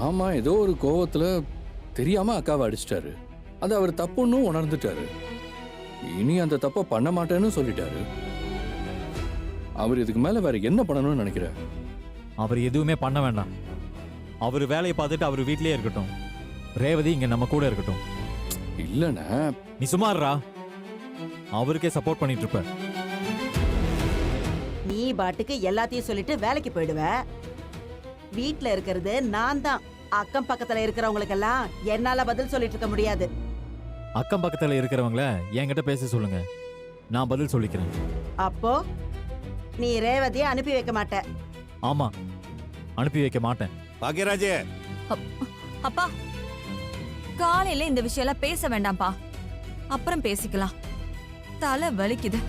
ஆமா, ஏதோ ஒரு கோவத்துல தெரியாம அக்காவை அடிச்சிட்டாரு. அது அவர் தப்புன்னு உணர்ந்துட்டாரு. இனி அந்த தப்பை பண்ண மாட்டேன்னு சொல்லிட்டாரு. அவர் இதுக்கு மேல வேற என்ன பண்ணணும்னு நினைக்கிறார்? அவர் எதுவுமே பண்ண வேண்டாம். அவர் வேலையை பார்த்துட்டு அவர் வீட்லயே இருக்கட்டும். ரேவதி இங்க நம்ம கூட இருக்கட்டும். இல்லண்ணா, நீ சுமார்ரா, அவருக்கே சப்போர்ட் பண்ணிட்டு இருப்ப. நீ பாட்டுக்கு எல்லாத்தையும் சொல்லிட்டு வேலைக்கு போயிடுவ. வீட்ல இருக்கிறது நான் தான். அக்கம் பக்கத்துல இருக்கிறவங்களுக்கெல்லாம் என்னால பதில் சொல்லிட்டு இருக்க முடியாது. அக்கம் பக்கத்துல இருக்கிறவங்கள என்கிட்ட பேச சொல்லுங்க, நான் பதில் சொல்லிக்கிறேன். அப்போ நீ ரேவதியை அனுப்பி வைக்க மாட்ட? ஆமா, அனுப்பி வைக்க மாட்டேன். பாக்கியராஜே, அப்பா, காலையில இந்த விஷயம் எல்லாம் பேச வேண்டாம்ப்பா, அப்புறம் பேசிக்கலாம். தலை வலிக்குது.